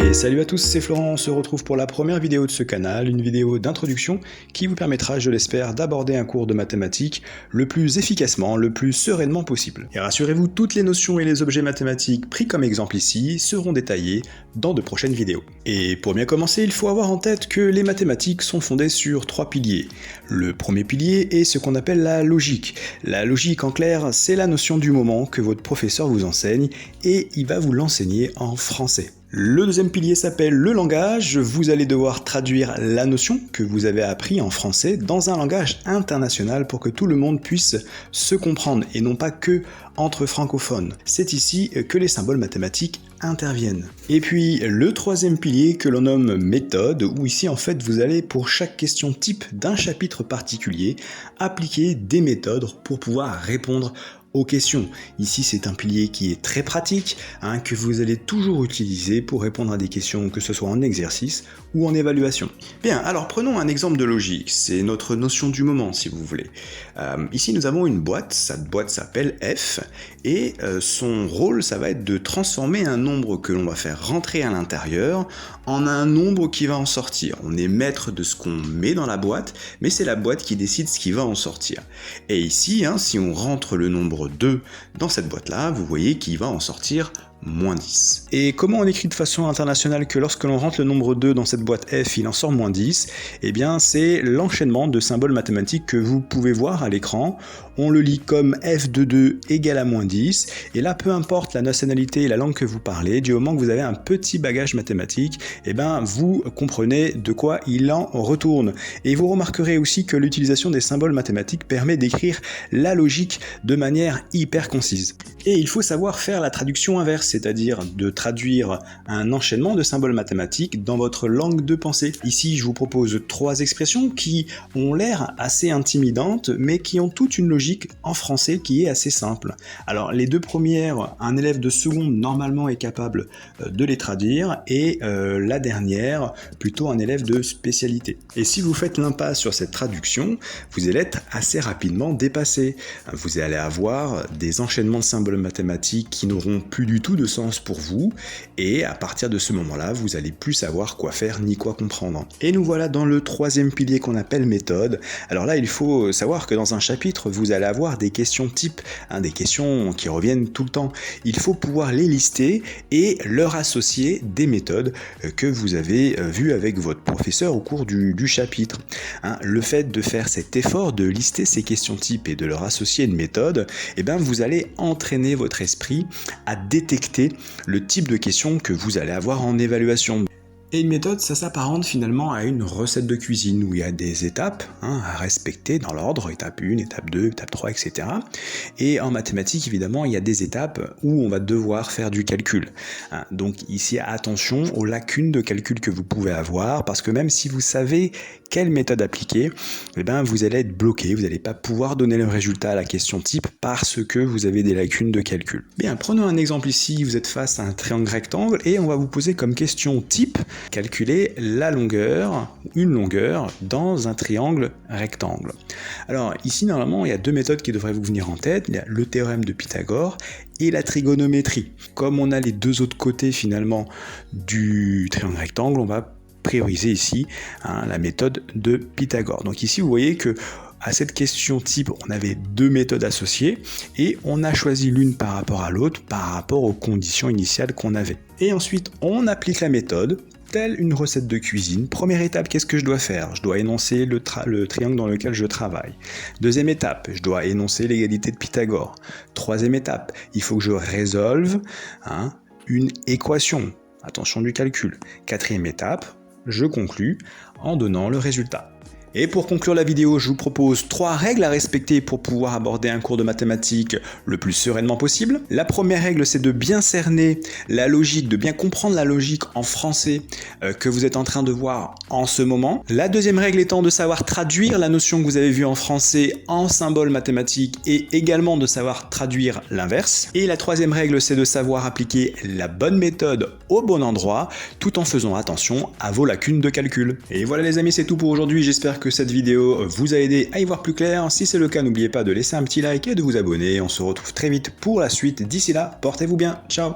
Et salut à tous, c'est Florent, on se retrouve pour la première vidéo de ce canal, une vidéo d'introduction qui vous permettra, je l'espère, d'aborder un cours de mathématiques le plus efficacement, le plus sereinement possible. Et rassurez-vous, toutes les notions et les objets mathématiques pris comme exemple ici seront détaillés dans de prochaines vidéos. Et pour bien commencer, il faut avoir en tête que les mathématiques sont fondées sur 3 piliers. Le premier pilier est ce qu'on appelle la logique. La logique, en clair, c'est la notion du moment que votre professeur vous enseigne et il va vous l'enseigner en français. Le deuxième pilier s'appelle le langage. Vous allez devoir traduire la notion que vous avez appris en français dans un langage international pour que tout le monde puisse se comprendre et non pas que entre francophones. C'est ici que les symboles mathématiques interviennent. Et puis le troisième pilier que l'on nomme méthode, où ici en fait vous allez pour chaque question type d'un chapitre particulier appliquer des méthodes pour pouvoir répondre aux questions. Ici, c'est un pilier qui est très pratique, que vous allez toujours utiliser pour répondre à des questions, que ce soit en exercice ou en évaluation. Bien, alors prenons un exemple de logique, c'est notre notion du moment, si vous voulez. Ici, nous avons une boîte, cette boîte s'appelle F, et son rôle, ça va être de transformer un nombre que l'on va faire rentrer à l'intérieur en un nombre qui va en sortir. On est maître de ce qu'on met dans la boîte, mais c'est la boîte qui décide ce qui va en sortir. Et ici, si on rentre le nombre 2 dans cette boîte-là, vous voyez qu'il va en sortir moins 10. Et comment on écrit de façon internationale que lorsque l'on rentre le nombre 2 dans cette boîte F, il en sort moins 10? Eh bien, c'est l'enchaînement de symboles mathématiques que vous pouvez voir à l'écran. On le lit comme F de 2 égale à moins 10. Et là, peu importe la nationalité et la langue que vous parlez, du moment que vous avez un petit bagage mathématique, eh bien, vous comprenez de quoi il en retourne. Et vous remarquerez aussi que l'utilisation des symboles mathématiques permet d'écrire la logique de manière hyper concise. Et il faut savoir faire la traduction inverse, c'est-à-dire de traduire un enchaînement de symboles mathématiques dans votre langue de pensée. Ici, je vous propose 3 expressions qui ont l'air assez intimidantes, mais qui ont toute une logique en français qui est assez simple. Alors, les 2 premières, un élève de seconde normalement est capable de les traduire, et la dernière, plutôt un élève de spécialité. Et si vous faites l'impasse sur cette traduction, vous allez être assez rapidement dépassé. Vous allez avoir des enchaînements de symboles mathématiques qui n'auront plus du tout de sens pour vous, et à partir de ce moment-là, vous allez plus savoir quoi faire ni quoi comprendre. Et nous voilà dans le 3e pilier qu'on appelle méthode. Alors là, il faut savoir que dans un chapitre, vous allez avoir des questions types, des questions qui reviennent tout le temps. Il faut pouvoir les lister et leur associer des méthodes que vous avez vues avec votre professeur au cours du chapitre. Le fait de faire cet effort de lister ces questions types et de leur associer une méthode, eh bien, vous allez entraîner votre esprit à détecter le type de questions que vous allez avoir en évaluation. Et une méthode, ça s'apparente finalement à une recette de cuisine où il y a des étapes à respecter dans l'ordre, étape 1, étape 2, étape 3, etc. Et en mathématiques, évidemment, il y a des étapes où on va devoir faire du calcul. Donc ici, attention aux lacunes de calcul que vous pouvez avoir, parce que même si vous savez quelle méthode appliquer, eh bien, vous allez être bloqué, vous n'allez pas pouvoir donner le résultat à la question type parce que vous avez des lacunes de calcul. Bien, prenons un exemple ici, vous êtes face à un triangle rectangle et on va vous poser comme question type calculer la longueur, une longueur dans un triangle rectangle. Alors ici normalement il y a 2 méthodes qui devraient vous venir en tête, il y a le théorème de Pythagore et la trigonométrie. Comme on a les 2 autres côtés finalement du triangle rectangle, on va prioriser ici la méthode de Pythagore. Donc ici vous voyez que à cette question type, on avait 2 méthodes associées et on a choisi l'une par rapport à l'autre par rapport aux conditions initiales qu'on avait. Et ensuite, on applique la méthode telle une recette de cuisine. Première étape, qu'est-ce que je dois faire? Je dois énoncer le triangle dans lequel je travaille. Deuxième étape, je dois énoncer l'égalité de Pythagore. Troisième étape, il faut que je résolve une équation. Attention du calcul. Quatrième étape, je conclus en donnant le résultat. Et pour conclure la vidéo, je vous propose 3 règles à respecter pour pouvoir aborder un cours de mathématiques le plus sereinement possible. La première règle, c'est de bien cerner la logique, de bien comprendre la logique en français que vous êtes en train de voir en ce moment. La deuxième règle étant de savoir traduire la notion que vous avez vue en français en symboles mathématiques et également de savoir traduire l'inverse. Et la troisième règle, c'est de savoir appliquer la bonne méthode au bon endroit tout en faisant attention à vos lacunes de calcul. Et voilà les amis, c'est tout pour aujourd'hui. J'espère que cette vidéo vous a aidé à y voir plus clair. Si c'est le cas, n'oubliez pas de laisser un petit like et de vous abonner. On se retrouve très vite pour la suite. D'ici là, portez-vous bien. Ciao!